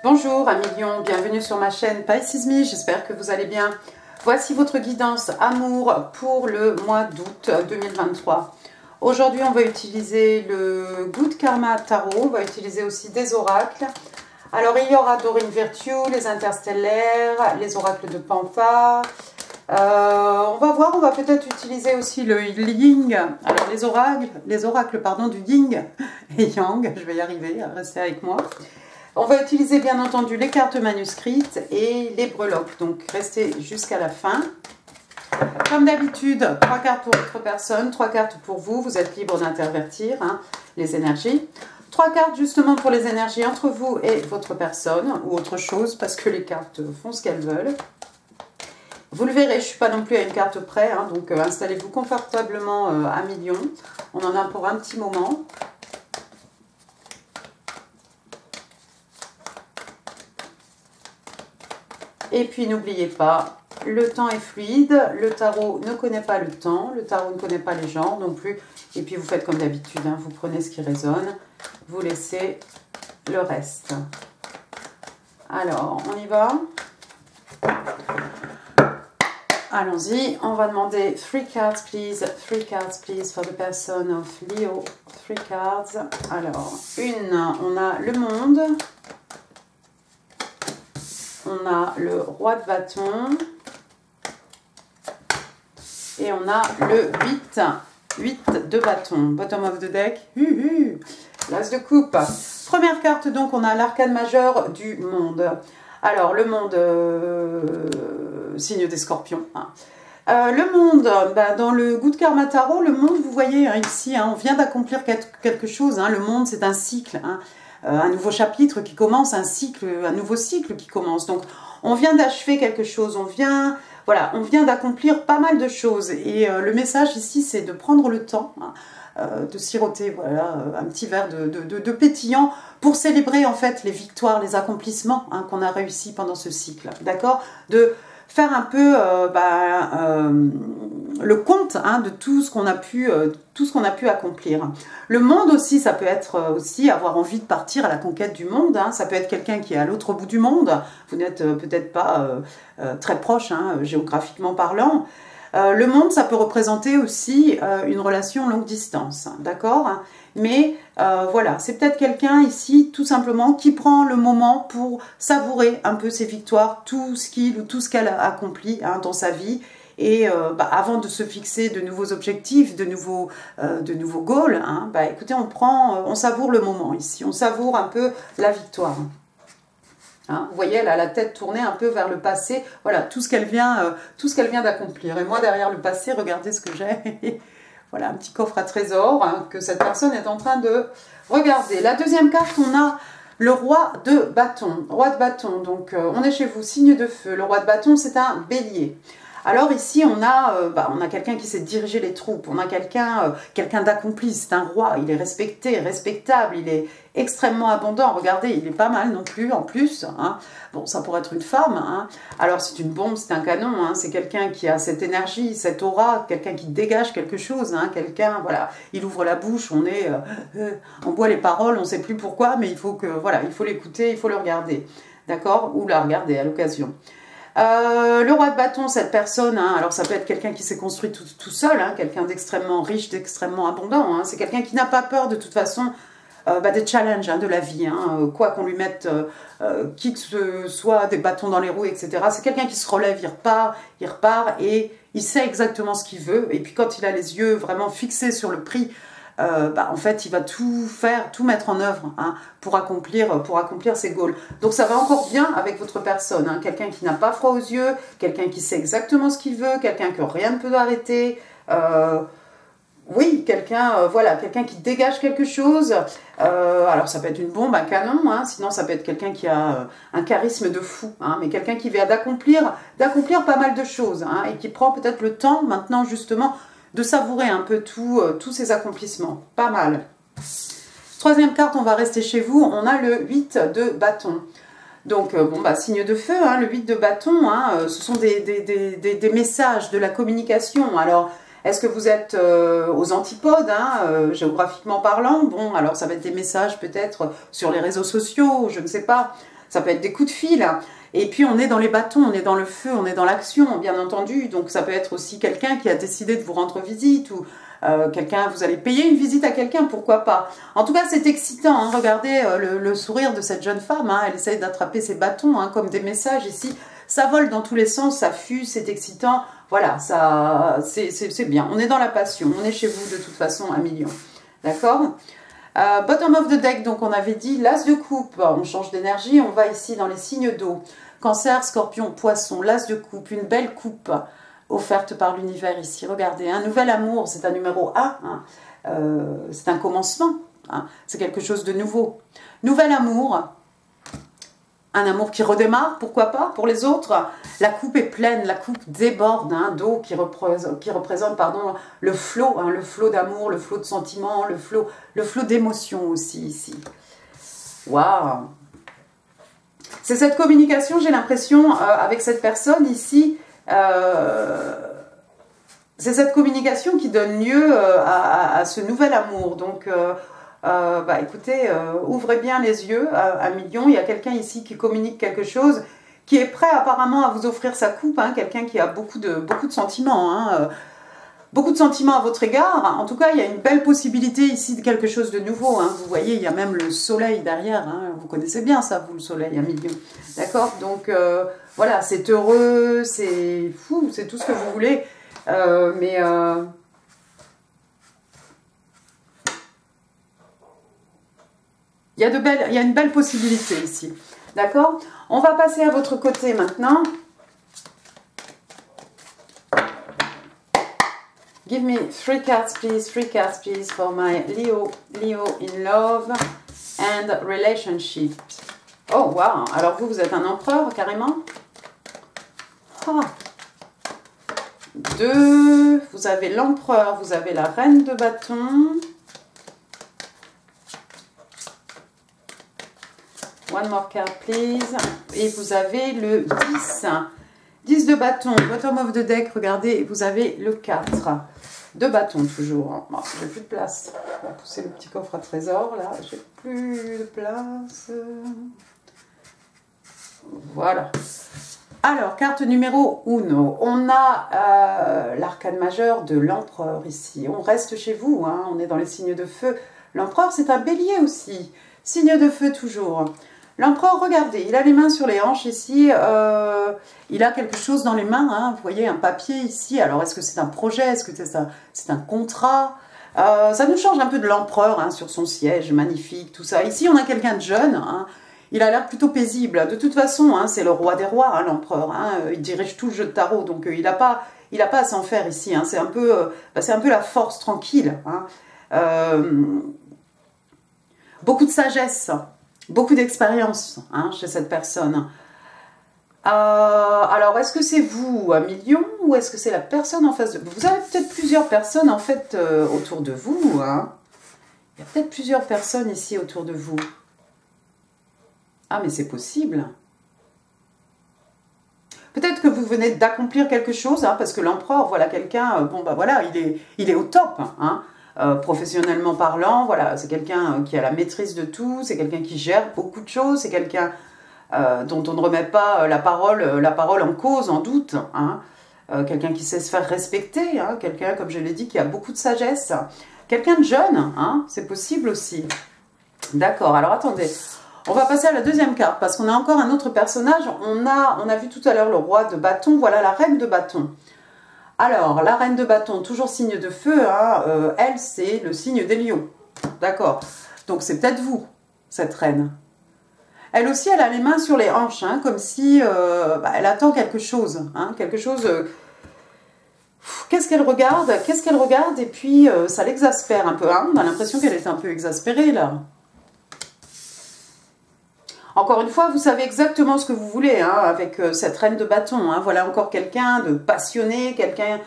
Bonjour amis Lions, bienvenue sur ma chaîne Pisces Me, j'espère que vous allez bien. Voici votre guidance amour pour le mois d'août 2023. Aujourd'hui on va utiliser le Good Karma Tarot, on va utiliser aussi des oracles. Alors il y aura Doreen Virtue, les interstellaires, les oracles de Pantha. On va voir, on va peut-être utiliser aussi le Yin, alors les oracles pardon, du Yin et Yang, je vais y arriver, restez avec moi. On va utiliser bien entendu les cartes manuscrites et les breloques, donc restez jusqu'à la fin. Comme d'habitude, 3 cartes pour votre personne, 3 cartes pour vous, vous êtes libre d'intervertir les énergies. 3 cartes justement pour les énergies entre vous et votre personne, ou autre chose, parce que les cartes font ce qu'elles veulent. Vous le verrez, je ne suis pas non plus à une carte près, donc installez-vous confortablement à millions. On en a pour un petit moment. Et puis n'oubliez pas, le temps est fluide, le tarot ne connaît pas le temps, le tarot ne connaît pas les genres non plus. Et puis vous faites comme d'habitude, vous prenez ce qui résonne, vous laissez le reste. Alors, on y va. Allons-y, on va demander 3 cards please for the person of Leo. 3 cards. Alors, on a le monde. On a le roi de bâton. Et on a le 8 de bâton. Bottom of the deck. L'as de coupe. Première carte, donc, on a l'arcane majeur du monde. Alors, le monde, signe des scorpions. Le monde, dans le Good Karma Tarot, le monde, vous voyez ici, on vient d'accomplir quelque chose. Le monde, c'est un cycle. Un nouveau chapitre qui commence, un nouveau cycle qui commence. Donc, on vient d'achever quelque chose, on vient d'accomplir pas mal de choses. Et le message ici, c'est de prendre le temps, de siroter un petit verre de pétillant pour célébrer en fait les victoires, les accomplissements qu'on a réussi pendant ce cycle. D'accord ? De faire un peu le compte de tout ce qu'on a pu accomplir. Le monde aussi, ça peut être aussi avoir envie de partir à la conquête du monde. Ça peut être quelqu'un qui est à l'autre bout du monde. Vous n'êtes peut-être pas très proche, géographiquement parlant. Le monde, ça peut représenter aussi une relation longue distance, d'accord ? Mais voilà, c'est peut-être quelqu'un ici, tout simplement, qui prend le moment pour savourer un peu ses victoires, tout ce qu'il ou tout ce qu'elle a accompli dans sa vie. Et avant de se fixer de nouveaux objectifs, de nouveaux goals, écoutez, on savoure le moment ici, on savoure un peu la victoire. Vous voyez, elle a la tête tournée un peu vers le passé. Voilà, tout ce qu'elle vient d'accomplir. Et moi, derrière le passé, regardez ce que j'ai. Voilà, un petit coffre à trésor que cette personne est en train de regarder. La deuxième carte, on a le roi de bâton. Roi de bâton, donc on est chez vous, signe de feu. Le roi de bâton, c'est un bélier. Alors ici, on a quelqu'un qui sait diriger les troupes, on a quelqu'un d'accompli, c'est un roi, il est respecté, respectable, il est extrêmement abondant. Regardez, il est pas mal non plus, en plus. Bon, ça pourrait être une femme. Alors c'est une bombe, c'est un canon, c'est quelqu'un qui a cette énergie, cette aura, quelqu'un qui dégage quelque chose, quelqu'un, voilà, il ouvre la bouche, on boit les paroles, on ne sait plus pourquoi, mais il faut l'écouter, il faut le regarder, d'accord, ou la regarder à l'occasion. Le roi de bâton, cette personne, alors ça peut être quelqu'un qui s'est construit tout seul, quelqu'un d'extrêmement riche, d'extrêmement abondant, c'est quelqu'un qui n'a pas peur de toute façon des challenges de la vie, quoi qu'on lui mette, qui que ce soit, des bâtons dans les roues, etc. C'est quelqu'un qui se relève, il repart et il sait exactement ce qu'il veut. Et puis quand il a les yeux vraiment fixés sur le prix, en fait, il va tout faire, tout mettre en œuvre pour accomplir ses goals. Donc ça va encore bien avec votre personne, quelqu'un qui n'a pas froid aux yeux, quelqu'un qui sait exactement ce qu'il veut, quelqu'un que rien ne peut arrêter. Oui, quelqu'un qui dégage quelque chose. Alors ça peut être une bombe, un canon, sinon ça peut être quelqu'un qui a un charisme de fou, mais quelqu'un qui vient d'accomplir pas mal de choses, et qui prend peut-être le temps maintenant justement de savourer un peu tous ces accomplissements. Pas mal. Troisième carte, on va rester chez vous. On a le 8 de bâton. Donc, signe de feu, le 8 de bâton, ce sont des messages, de la communication. Alors, est-ce que vous êtes aux antipodes, géographiquement parlant? Bon, alors ça va être des messages peut-être sur les réseaux sociaux, je ne sais pas. ça peut être des coups de fil. Et puis on est dans les bâtons, on est dans le feu, on est dans l'action, bien entendu. Donc ça peut être aussi quelqu'un qui a décidé de vous rendre visite ou quelqu'un, vous allez payer une visite à quelqu'un, pourquoi pas. En tout cas, c'est excitant. Hein. Regardez le sourire de cette jeune femme. Hein. Elle essaye d'attraper ses bâtons hein, comme des messages ici. Ça vole dans tous les sens, ça fuse, c'est excitant. Voilà, ça, c'est bien. On est dans la passion. On est chez vous de toute façon à million. D'accord? Bottom of the deck, donc on avait dit l'as de coupe, on change d'énergie, on va ici dans les signes d'eau. Cancer, scorpion, poisson, l'as de coupe, une belle coupe offerte par l'univers ici. Regardez, un nouvel amour, c'est un numéro 1, hein. C'est un commencement, hein. C'est quelque chose de nouveau. Nouvel amour, un amour qui redémarre, pourquoi pas, pour les autres. La coupe est pleine, la coupe déborde hein, d'eau qui représente pardon, le flot hein, d'amour, le flot de sentiments, le flot d'émotions aussi ici. Waouh! C'est cette communication, j'ai l'impression, avec cette personne ici, c'est cette communication qui donne lieu à ce nouvel amour. Donc, bah, écoutez, ouvrez bien les yeux à million. Il y a quelqu'un ici qui communique quelque chose, qui est prêt apparemment à vous offrir sa coupe, hein, quelqu'un qui a beaucoup de sentiments, hein, beaucoup de sentiments à votre égard. En tout cas, il y a une belle possibilité ici de quelque chose de nouveau. Hein. Vous voyez, il y a même le soleil derrière. Hein. Vous connaissez bien ça, vous, le soleil à million. D'accord? Donc, voilà, c'est heureux, c'est fou, c'est tout ce que vous voulez. Mais... il y a une belle possibilité ici. D'accord? On va passer à votre côté maintenant. Give me 3 cards, please. 3 cards, please, for my Leo in love and relationship. Oh, wow. Alors, vous êtes un empereur, carrément. Ah. 2. Vous avez l'empereur, vous avez la reine de bâton. One more card, please. Et vous avez le 10. 10 de bâton. Bottom of the deck, regardez, vous avez le 4. De bâton, toujours. Bon, j'ai plus de place. On va pousser le petit coffre à trésor, là. J'ai plus de place. Voilà. Alors, carte numéro 1. On a l'arcane majeur de l'empereur ici. On reste chez vous, hein. On est dans les signes de feu. L'empereur, c'est un bélier aussi. Signe de feu, toujours. L'empereur, regardez, il a les mains sur les hanches ici, il a quelque chose dans les mains, hein, vous voyez, un papier ici. Alors, est-ce que c'est un projet? Est-ce que c'est un contrat? Ça nous change un peu de l'empereur hein, sur son siège, magnifique, tout ça. Ici, on a quelqu'un de jeune, hein, il a l'air plutôt paisible. De toute façon, hein, c'est le roi des rois, hein, l'empereur. Hein, il dirige tout le jeu de tarot, donc il n'a pas à s'en faire ici. Hein, c'est un peu la force tranquille. Hein, beaucoup de sagesse. Beaucoup d'expérience hein, chez cette personne. Alors, est-ce que c'est vous à million ou est-ce que c'est la personne en face de vous? Vous avez peut-être plusieurs personnes en fait autour de vous. Hein. Il y a peut-être plusieurs personnes ici autour de vous. Ah, mais c'est possible. Peut-être que vous venez d'accomplir quelque chose, hein, parce que l'empereur, voilà quelqu'un, bon bah voilà, il est au top. Hein. Professionnellement parlant, voilà, c'est quelqu'un qui a la maîtrise de tout, c'est quelqu'un qui gère beaucoup de choses, c'est quelqu'un dont on ne remet pas la parole en cause, en doute, hein, quelqu'un qui sait se faire respecter, hein, quelqu'un, comme je l'ai dit, qui a beaucoup de sagesse, quelqu'un de jeune, hein, c'est possible aussi. D'accord, alors attendez, on va passer à la deuxième carte, parce qu'on a encore un autre personnage, on a vu tout à l'heure le roi de bâton, voilà la reine de bâton. Alors, la reine de bâton, toujours signe de feu, hein, elle, c'est le signe des lions. D'accord. Donc, c'est peut-être vous, cette reine. Elle aussi, elle a les mains sur les hanches, hein, comme si elle attend quelque chose. Hein, quelque chose... Qu'est-ce qu'elle regarde? Qu'est-ce qu'elle regarde? Et puis, ça l'exaspère un peu. Hein, on a l'impression qu'elle est un peu exaspérée, là. Encore une fois, vous savez exactement ce que vous voulez hein, avec cette reine de bâton. Hein. Voilà encore quelqu'un de passionné, quelqu'un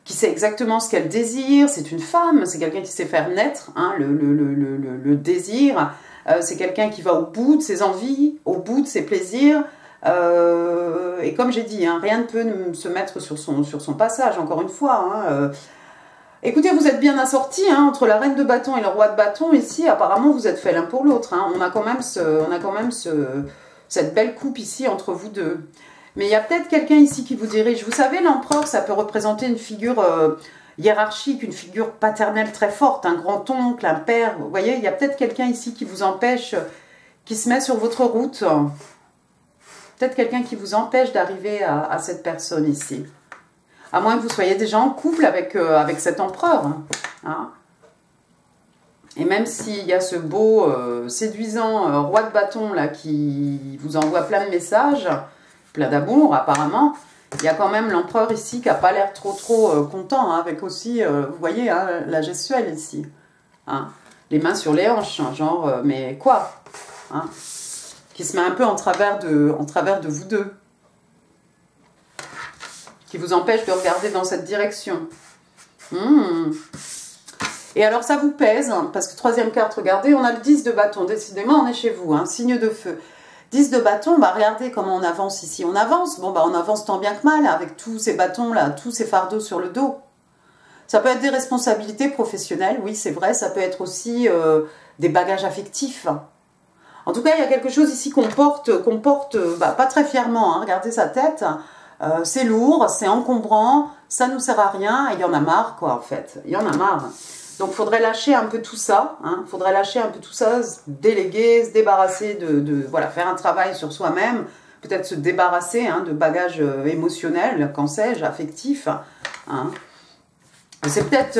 qui sait exactement ce qu'elle désire. C'est une femme, c'est quelqu'un qui sait faire naître hein, le désir. C'est quelqu'un qui va au bout de ses envies, au bout de ses plaisirs. Et comme j'ai dit, hein, rien ne peut se mettre sur son passage, encore une fois. Hein, écoutez, vous êtes bien assortis hein, entre la reine de bâton et le roi de bâton. Ici, apparemment, vous êtes faits l'un pour l'autre. Hein. On a quand même cette belle coupe ici entre vous deux. Mais il y a peut-être quelqu'un ici qui vous dirige. Vous savez, l'empereur, ça peut représenter une figure hiérarchique, une figure paternelle très forte, un grand-oncle, un père. Vous voyez, il y a peut-être quelqu'un ici qui vous empêche, qui se met sur votre route. Peut-être quelqu'un qui vous empêche d'arriver à cette personne ici. À moins que vous soyez déjà en couple avec cet empereur. Hein. Et même s'il y a ce beau, séduisant roi de bâton là, qui vous envoie plein de messages, plein d'amour apparemment, il y a quand même l'empereur ici qui n'a pas l'air trop content, hein, avec aussi, vous voyez, hein, la gestuelle ici. Hein, les mains sur les hanches, hein, genre, mais quoi hein, qui se met un peu en travers de vous deux. Qui vous empêche de regarder dans cette direction. Et alors ça vous pèse, hein, parce que troisième carte, regardez, on a le 10 de bâton. Décidément, on est chez vous, hein, signe de feu. 10 de bâton, bah regardez comment on avance ici. On avance, bon bah on avance tant bien que mal, avec tous ces bâtons là, tous ces fardeaux sur le dos. Ça peut être des responsabilités professionnelles, oui c'est vrai, ça peut être aussi des bagages affectifs. En tout cas, il y a quelque chose ici qu'on porte bah, pas très fièrement, hein, regardez sa tête. C'est lourd, c'est encombrant, ça ne nous sert à rien, et il y en a marre quoi en fait, il y en a marre. Donc il faudrait lâcher un peu tout ça, hein, faudrait lâcher un peu tout ça, se déléguer, se débarrasser voilà, faire un travail sur soi-même, peut-être se débarrasser hein, de bagages émotionnels, qu'en sais-je, affectifs. Hein. C'est peut-être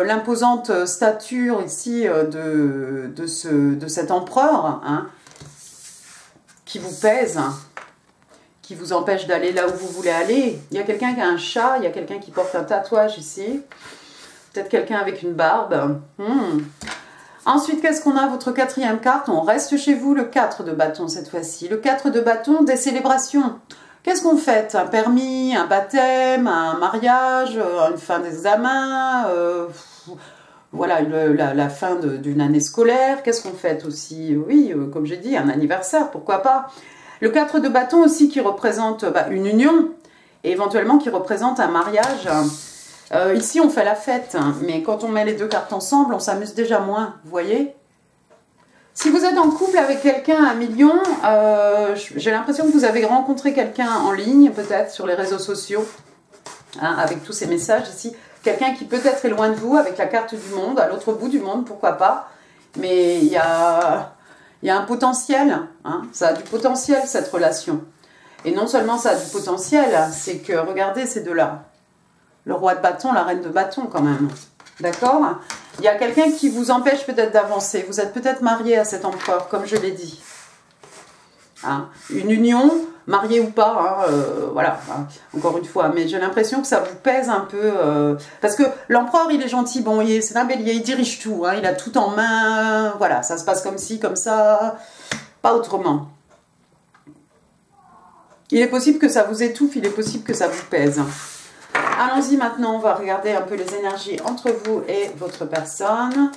l'imposante stature ici de cet empereur hein, qui vous pèse, qui vous empêche d'aller là où vous voulez aller. Il y a quelqu'un qui a un chat, il y a quelqu'un qui porte un tatouage ici. Peut-être quelqu'un avec une barbe. Ensuite, qu'est-ce qu'on a? Votre quatrième carte, on reste chez vous, le 4 de bâton cette fois-ci. Le 4 de bâton, des célébrations. Qu'est-ce qu'on fait? Un permis, un baptême, un mariage, une fin d'examen, voilà, la fin d'une année scolaire. Qu'est-ce qu'on fait aussi? Oui, comme j'ai dit, un anniversaire, pourquoi pas? Le 4 de bâton aussi qui représente une union et éventuellement qui représente un mariage. Ici, on fait la fête, mais quand on met les deux cartes ensemble, on s'amuse déjà moins, vous voyez? Si vous êtes en couple avec quelqu'un à 1 million, j'ai l'impression que vous avez rencontré quelqu'un en ligne, peut-être sur les réseaux sociaux, hein, avec tous ces messages ici. Quelqu'un qui peut-être est loin de vous, avec la carte du monde, à l'autre bout du monde, pourquoi pas. Mais il y a un potentiel, hein, ça a du potentiel cette relation. Et non seulement ça a du potentiel, c'est que, regardez ces deux-là. Le roi de bâton, la reine de bâton quand même. D'accord? Il y a quelqu'un qui vous empêche peut-être d'avancer. Vous êtes peut-être marié à cet empereur, comme je l'ai dit. Hein, une union, marié ou pas, hein, voilà, hein, encore une fois. Mais j'ai l'impression que ça vous pèse un peu. Parce que l'empereur, il est gentil, bon, c'est un bélier, il dirige tout. Hein, il a tout en main. Voilà, ça se passe comme ci, comme ça. Pas autrement. Il est possible que ça vous étouffe, il est possible que ça vous pèse. Allons-y maintenant, on va regarder un peu les énergies entre vous et votre personne.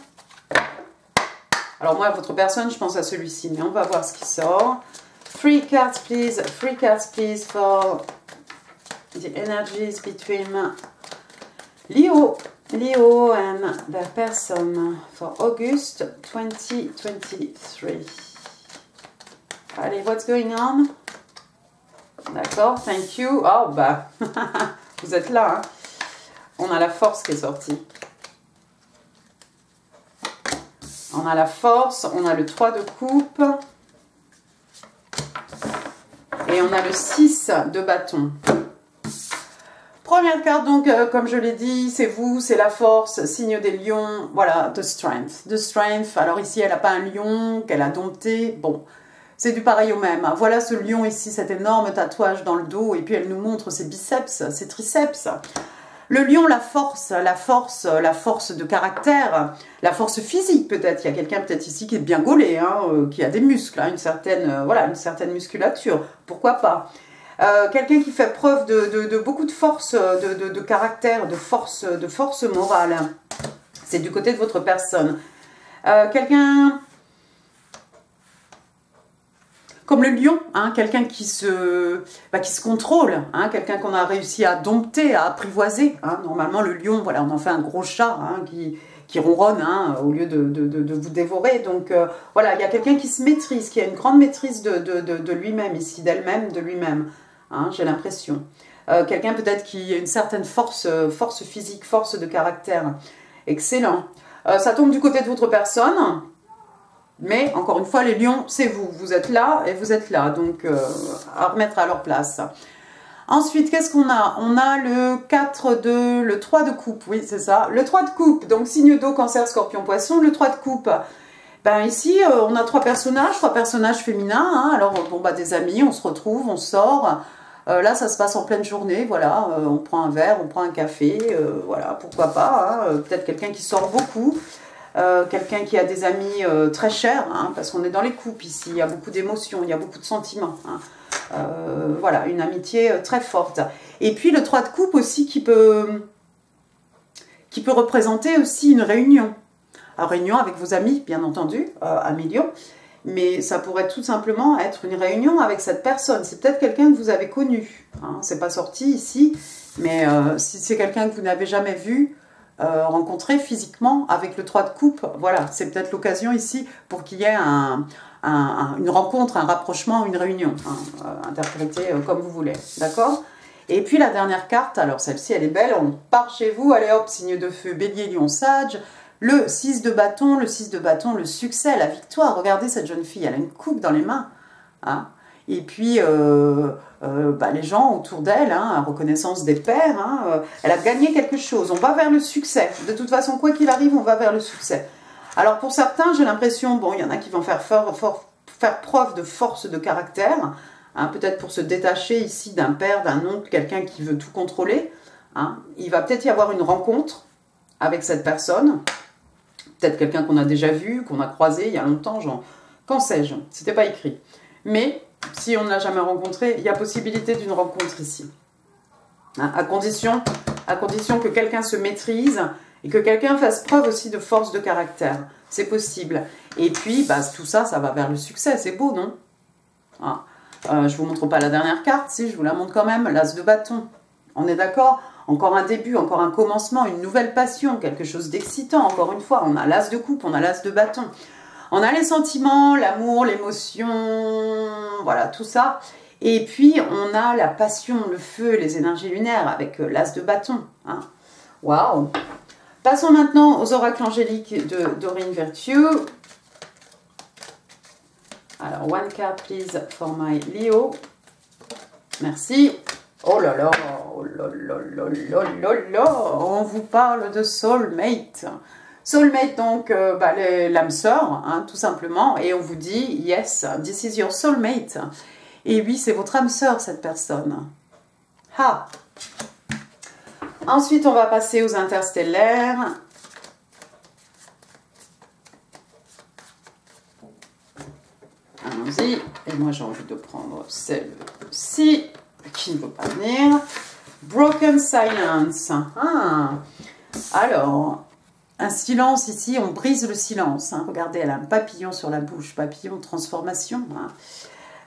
Alors moi, votre personne, je pense à celui-ci, mais on va voir ce qui sort. 3 cards, please. 3 cards, please, for the energies between Leo and the person for August 2023. Allez, what's going on? D'accord, thank you. Oh, bah, vous êtes là, hein. On a la force qui est sortie. On a la force, on a le 3 de coupe. Et on a le 6 de bâton. Première carte, donc, comme je l'ai dit, c'est vous, c'est la force, signe des lions. Voilà, the strength. The strength. Alors ici, elle n'a pas un lion qu'elle a dompté. Bon, c'est du pareil au même. Voilà ce lion ici, cet énorme tatouage dans le dos. Et puis, elle nous montre ses biceps, ses triceps. Le lion, la force de caractère, la force physique peut-être. Il y a quelqu'un peut-être ici qui est bien gaulé, hein, qui a des muscles, hein, une certaine musculature. Pourquoi pas? Quelqu'un qui fait preuve de beaucoup de force, de caractère, de force morale. C'est du côté de votre personne. Quelqu'un comme le lion, hein, quelqu'un qui se contrôle, hein, quelqu'un qu'on a réussi à dompter, à apprivoiser. Hein. Normalement, le lion, voilà, on en fait un gros chat hein, qui ronronne, hein, au lieu de vous dévorer. Donc voilà, il y a quelqu'un qui se maîtrise, qui a une grande maîtrise de lui-même ici, d'elle-même, de lui-même, hein, j'ai l'impression. Quelqu'un peut-être qui a une certaine force physique, force de caractère. Excellent. Ça tombe du côté de votre personne. Mais, encore une fois, les lions, c'est vous. Vous êtes là et vous êtes là. Donc, à remettre à leur place. Ensuite, qu'est-ce qu'on a? On a le 3 de coupe. Oui, c'est ça. Le 3 de coupe. Donc, signe d'eau, cancer, scorpion, poisson. Le 3 de coupe. Ben, ici, on a trois personnages féminins. Hein. Alors, bon, bah, des amis, on se retrouve, on sort. Là, ça se passe en pleine journée. Voilà, on prend un verre, on prend un café. Voilà, pourquoi pas. Hein. Peut-être quelqu'un qui sort beaucoup. Quelqu'un qui a des amis très chers, hein, parce qu'on est dans les couples ici, il y a beaucoup d'émotions, il y a beaucoup de sentiments. Hein. Voilà, une amitié très forte. Et puis le 3 de coupe aussi qui peut représenter aussi une réunion. Une réunion avec vos amis, bien entendu, à millions. Mais ça pourrait tout simplement être une réunion avec cette personne. C'est peut-être quelqu'un que vous avez connu. Hein. C'est pas sorti ici, mais si c'est quelqu'un que vous n'avez jamais vu, rencontrer physiquement avec le 3 de coupe, voilà, c'est peut-être l'occasion ici pour qu'il y ait une rencontre, un rapprochement, une réunion, hein, interprétez comme vous voulez, d'accord? Et puis la dernière carte, alors celle-ci elle est belle, on part chez vous, allez hop, signe de feu, bélier, lion, sage, le 6 de bâton, le succès, la victoire, regardez cette jeune fille, elle a une coupe dans les mains, hein. Et puis, bah, les gens autour d'elle, hein, reconnaissance des pairs, hein, elle a gagné quelque chose. On va vers le succès. De toute façon, quoi qu'il arrive, on va vers le succès. Alors, pour certains, j'ai l'impression, bon, il y en a qui vont faire preuve de force de caractère, hein, peut-être pour se détacher ici d'un père, d'un oncle, quelqu'un qui veut tout contrôler. Hein. Il va peut-être y avoir une rencontre avec cette personne, peut-être quelqu'un qu'on a déjà vu, qu'on a croisé il y a longtemps, genre, qu'en sais-je, c'était pas écrit. Mais si on ne l'a jamais rencontré, il y a possibilité d'une rencontre ici. Hein, à condition que quelqu'un se maîtrise et que quelqu'un fasse preuve aussi de force de caractère. C'est possible. Et puis, bah, tout ça, ça va vers le succès. C'est beau, non? Hein. Je ne vous montre pas la dernière carte, si, je vous la montre quand même. L'as de bâton. On est d'accord? Encore un début, encore un commencement, une nouvelle passion, quelque chose d'excitant. Encore une fois, on a l'as de coupe, on a l'as de bâton. On a les sentiments, l'amour, l'émotion, voilà, tout ça. Et puis, on a la passion, le feu, les énergies lunaires avec l'as de bâton. Hein. Waouh! Passons maintenant aux oracles angéliques de Doreen Virtue. Alors, one card, please, for my Leo. Merci. Oh là là, oh là là là là là là, on vous parle de soulmate. Soulmate, donc, bah, l'âme sœur, hein, tout simplement, et on vous dit, yes, this is your soulmate. Et oui, c'est votre âme sœur, cette personne. Ah. Ensuite, on va passer aux interstellaires. Allons-y. Et moi, j'ai envie de prendre celle-ci, qui ne veut pas venir. Broken silence. Ah. Alors... un silence ici, on brise le silence. Hein. Regardez, elle a un papillon sur la bouche, papillon de transformation. Hein.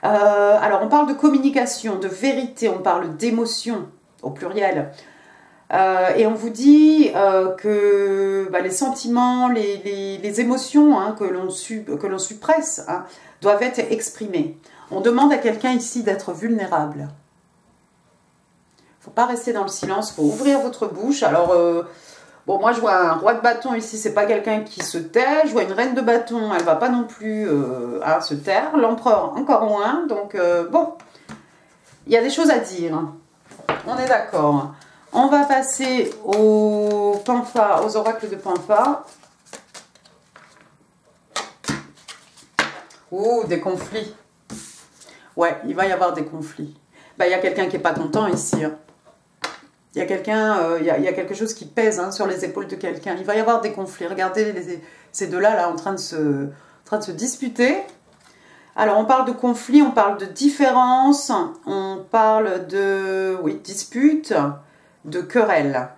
Alors, on parle de communication, de vérité, on parle d'émotion, au pluriel. Et on vous dit que bah, les sentiments, les émotions hein, que l'on suppresse hein, doivent être exprimées. On demande à quelqu'un ici d'être vulnérable. Il ne faut pas rester dans le silence, il faut ouvrir votre bouche. Alors... bon, moi, je vois un roi de bâton ici, c'est pas quelqu'un qui se tait. Je vois une reine de bâton, elle va pas non plus se taire. L'empereur, encore moins. Donc, bon, il y a des choses à dire. On est d'accord. On va passer aux Pampa, aux oracles de Pampa. Oh, des conflits. Ouais, il va y avoir des conflits. Bah, il y a quelqu'un qui n'est pas content ici. Hein. Il y a quelqu'un, il y a quelque chose qui pèse hein, sur les épaules de quelqu'un. Il va y avoir des conflits. Regardez ces deux-là là, en train de se disputer. Alors, on parle de conflit, on parle de différence, on parle de dispute, de querelle.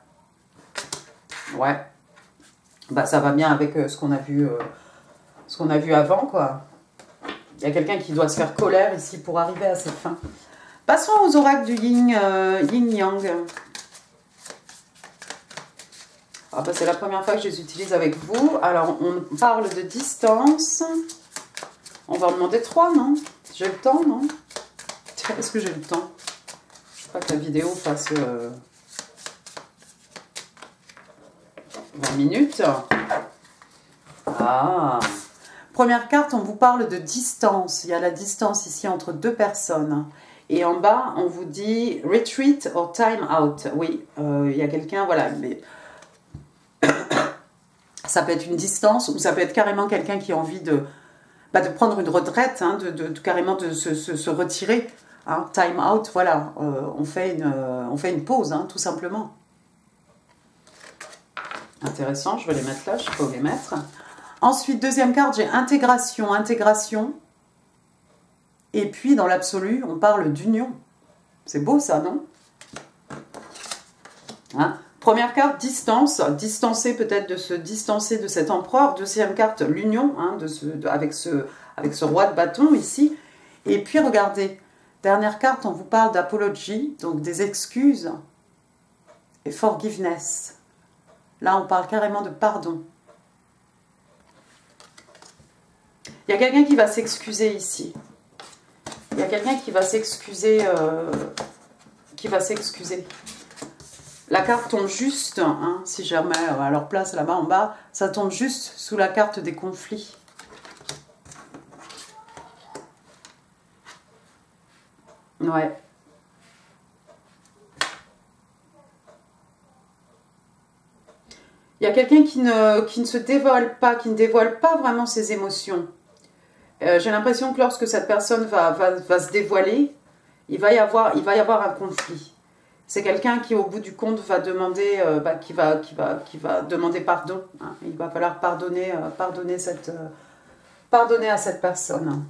Ouais. Bah, ça va bien avec ce qu'on a vu avant, quoi. Il y a quelqu'un qui doit se faire colère ici pour arriver à ses fins. Passons aux oracles du yin-yang. Ah bah, c'est la première fois que je les utilise avec vous. Alors, on parle de distance. On va en demander 3, non? J'ai le temps, non? Est-ce que j'ai le temps? Je sais pas que la vidéo fasse 20 minutes. Ah! Première carte, on vous parle de distance. Il y a la distance ici entre deux personnes. Et en bas, on vous dit retreat or time out. Oui, il y a quelqu'un, voilà. Mais ça peut être une distance ou ça peut être carrément quelqu'un qui a envie de prendre une retraite, hein, carrément de se retirer. Hein, time out, voilà. On fait une pause, hein, tout simplement. Intéressant, je vais les mettre là, je ne sais pas où les mettre. Ensuite, deuxième carte, j'ai intégration, intégration. Et puis, dans l'absolu, on parle d'union. C'est beau ça, non? Hein? Première carte, distance. Distancer peut-être de se distancer de cet empereur. Deuxième carte, l'union, hein, avec ce roi de bâton ici. Et puis, regardez, dernière carte, on vous parle d'apologie, donc des excuses. Et forgiveness. Là, on parle carrément de pardon. Il y a quelqu'un qui va s'excuser ici. Il y a quelqu'un qui va s'excuser. La carte tombe juste, hein, si je remets à leur place là-bas en bas, ça tombe juste sous la carte des conflits. Ouais. Il y a quelqu'un qui ne se dévoile pas, qui ne dévoile pas vraiment ses émotions. J'ai l'impression que lorsque cette personne va se dévoiler, il va y avoir un conflit. C'est quelqu'un qui, au bout du compte, va demander, qui va demander pardon. Hein. Il va falloir pardonner à cette personne.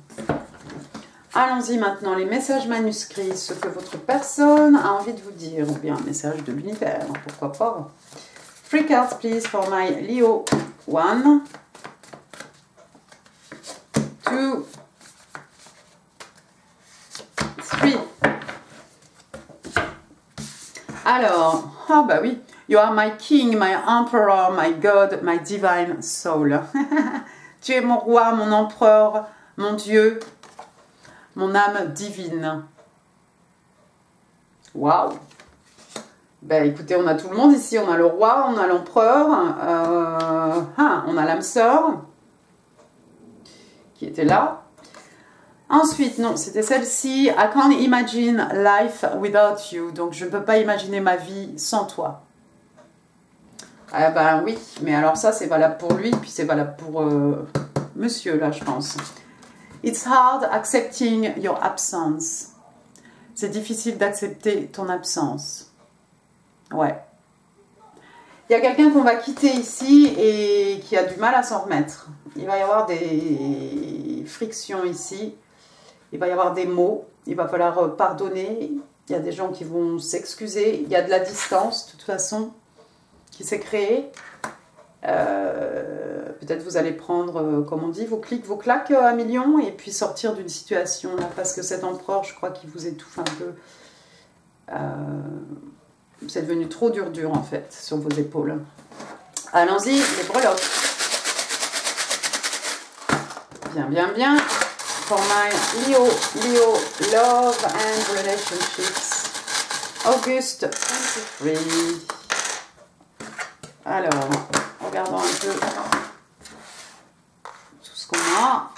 Allons-y maintenant, les messages manuscrits, ce que votre personne a envie de vous dire, ou bien un message de l'univers, pourquoi pas. 3 cards, please, for my Leo. 1, 2, 3. Alors, ah bah oui, you are my king, my emperor, my god, my divine soul. Tu es mon roi, mon empereur, mon dieu, mon âme divine. Waouh! Ben écoutez, on a tout le monde ici, on a le roi, on a l'empereur, on a l'âme sœur qui était là. Ensuite, non, c'était celle-ci. I can't imagine life without you. Donc, je ne peux pas imaginer ma vie sans toi. Ah ben oui, mais alors ça, c'est valable pour lui, puis c'est valable pour monsieur, là, je pense. It's hard accepting your absence. C'est difficile d'accepter ton absence. Ouais. Il y a quelqu'un qu'on va quitter ici et qui a du mal à s'en remettre. Il va y avoir des frictions ici. Il va y avoir des mots. Il va falloir pardonner. Il y a des gens qui vont s'excuser. Il y a de la distance, de toute façon, qui s'est créée. Peut-être vous allez prendre, comme on dit, vos clics, vos claques à millions et puis sortir d'une situation là, parce que cet empereur, je crois qu'il vous étouffe un peu. C'est devenu trop dur en fait sur vos épaules. Allons-y, les breloques. Bien, bien, bien. For my Leo, love and relationships. August 23. Alors, regardons un peu tout ce qu'on a.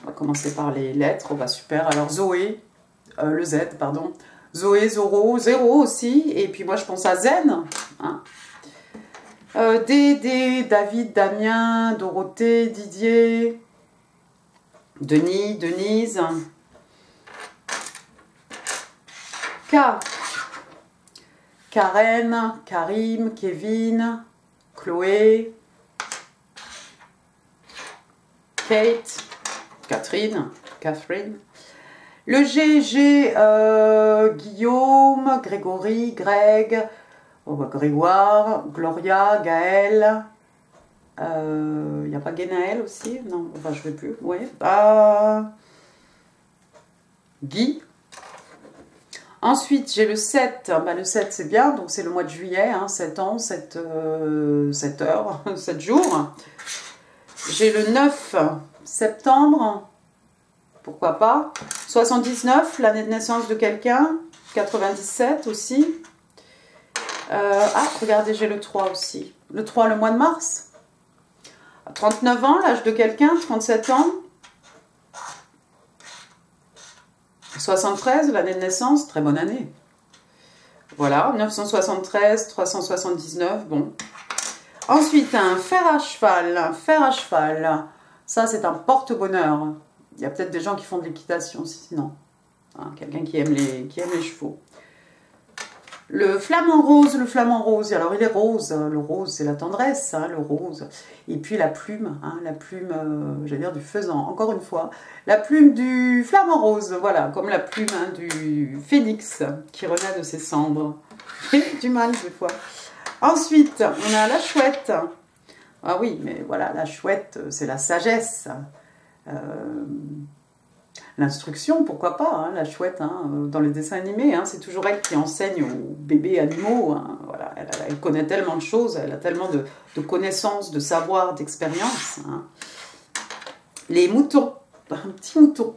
On va commencer par les lettres. Oh bah super. Alors Zoé, le Z, pardon. Zoé, Zoro, Zéro aussi. Et puis moi, je pense à Zen. Hein. Dédé, David, Damien, Dorothée, Didier, Denis, Denise. K. Karen, Karim, Kevin, Chloé, Kate, Catherine. Le G, Guillaume, Grégory, Greg, Grégoire, Gloria, Gaël. Il n'y a pas Guénaël aussi? Non, enfin je ne vais plus. Oui. Guy. Ensuite, j'ai le 7. Bah, le 7, c'est bien, donc c'est le mois de juillet, hein, 7 ans, 7 heures, 7 jours. J'ai le 9 septembre, pourquoi pas. 79, l'année de naissance de quelqu'un. 97 aussi. Regardez, j'ai le 3 aussi. Le 3, le mois de mars. 39 ans, l'âge de quelqu'un, 37 ans. 73, l'année de naissance, très bonne année. Voilà, 973, 379, bon. Ensuite, un fer à cheval. Un fer à cheval, ça c'est un porte-bonheur. Il y a peut-être des gens qui font de l'équitation, sinon. Hein, quelqu'un qui aime les chevaux. Le flamant rose, alors il est rose. Le rose, c'est la tendresse, hein, le rose. Et puis la plume, j'allais dire du faisan, encore une fois. La plume du flamant rose, voilà, comme la plume du phénix qui renaît de ses cendres. J'ai du mal des fois. Ensuite, on a la chouette. Ah oui, mais voilà, la chouette, c'est la sagesse. L'instruction, pourquoi pas, hein, la chouette, hein, dans les dessins animés, hein, c'est toujours elle qui enseigne aux bébés animaux. Hein, voilà, elle connaît tellement de choses, elle a tellement de connaissances, de savoir, d'expérience. Hein. Les moutons, un petit mouton.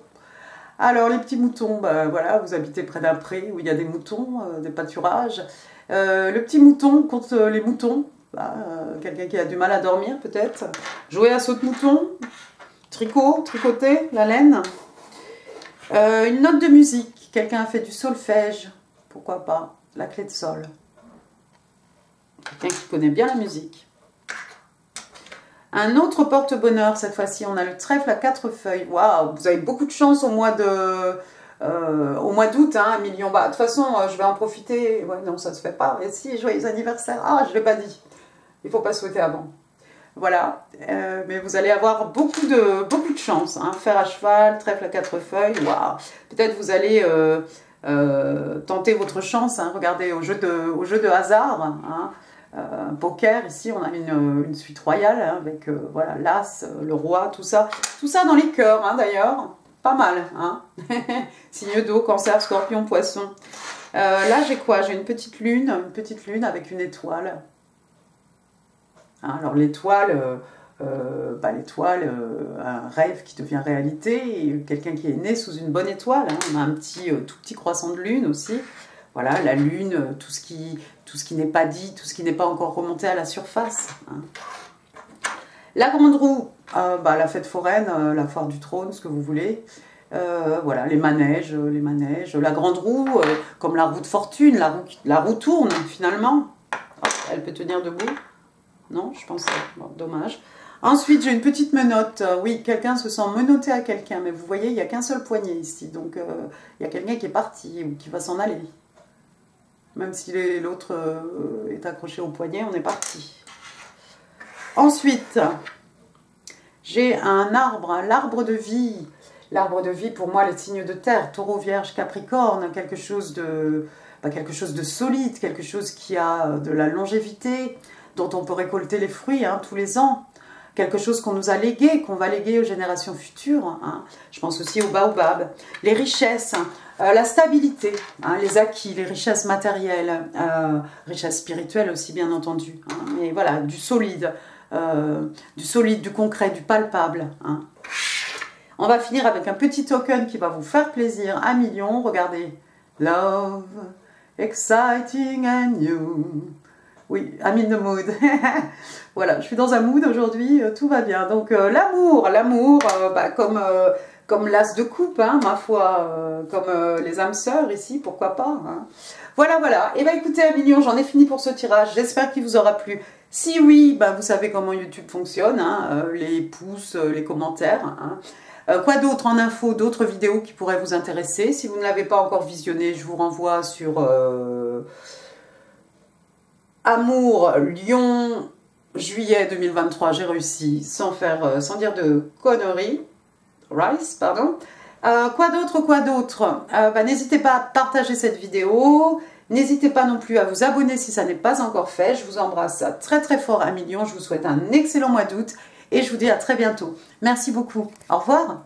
Alors, les petits moutons, bah, voilà, vous habitez près d'un pré où il y a des moutons, des pâturages. Le petit mouton contre les moutons, bah, quelqu'un qui a du mal à dormir peut-être. Jouer à saute-mouton, tricoter, la laine. Une note de musique, quelqu'un a fait du solfège, pourquoi pas, la clé de sol. Quelqu'un qui connaît bien la musique. Un autre porte-bonheur, cette fois-ci, on a le trèfle à 4 feuilles. Waouh, vous avez beaucoup de chance au mois d'août, hein, 1 million. Bah, de toute façon, je vais en profiter. Ouais, non, ça ne se fait pas. Mais si, joyeux anniversaire. Ah, je ne l'ai pas dit. Il ne faut pas souhaiter avant. Voilà, mais vous allez avoir beaucoup de chance. Hein. Fer à cheval, trèfle à 4 feuilles, waouh. Peut-être vous allez tenter votre chance. Hein. Regardez, au jeu de hasard, hein. Poker, ici on a une suite royale hein, avec voilà, l'as, le roi, tout ça dans les cœurs hein, d'ailleurs, pas mal. Hein. Signe d'eau, cancer, scorpion, poisson. Là j'ai quoi? J'ai une petite lune avec une étoile. Alors l'étoile, un rêve qui devient réalité, quelqu'un qui est né sous une bonne étoile, hein. On a un tout petit croissant de lune aussi, voilà, la lune, tout ce qui n'est pas dit, tout ce qui n'est pas encore remonté à la surface. Hein. La grande roue, la fête foraine, la foire du trône, ce que vous voulez. Voilà, les manèges, la grande roue, comme la roue de fortune, la roue tourne finalement, hop, elle peut tenir debout. Non, je pense, bon, dommage. Ensuite, j'ai une petite menotte. Oui, quelqu'un se sent menotté à quelqu'un, mais vous voyez, il n'y a qu'un seul poignet ici. Donc, il y a quelqu'un qui est parti ou qui va s'en aller. Même si l'autre est accroché au poignet, on est parti. Ensuite, j'ai un arbre, l'arbre de vie. L'arbre de vie, pour moi, les signes de terre, taureau, vierge, capricorne, quelque chose de solide, quelque chose qui a de la longévité, dont on peut récolter les fruits hein, tous les ans, quelque chose qu'on nous a légué, qu'on va léguer aux générations futures. Hein. Je pense aussi au baobab, les richesses, la stabilité, hein, les acquis, les richesses matérielles, richesses spirituelles aussi bien entendu. Hein. Mais voilà, du solide, du concret, du palpable. Hein. On va finir avec un petit token qui va vous faire plaisir, 1 million, regardez. Love, exciting and new. Oui, I'm in the mood. Voilà, je suis dans un mood aujourd'hui, tout va bien. Donc l'amour, comme l'as de coupe, hein, ma foi, comme les âmes sœurs ici, pourquoi pas. Hein. Voilà. Et bien écoutez, 1 million, j'en ai fini pour ce tirage. J'espère qu'il vous aura plu. Si oui, vous savez comment YouTube fonctionne, hein, les pouces, les commentaires. Hein. Quoi d'autre en info, d'autres vidéos qui pourraient vous intéresser. Si vous ne l'avez pas encore visionné, je vous renvoie sur... Amour, Lyon, juillet 2023, j'ai réussi sans dire de conneries. Rice, pardon. Quoi d'autre n'hésitez pas à partager cette vidéo. N'hésitez pas non plus à vous abonner si ça n'est pas encore fait. Je vous embrasse très très fort, 1 million. Je vous souhaite un excellent mois d'août et je vous dis à très bientôt. Merci beaucoup. Au revoir.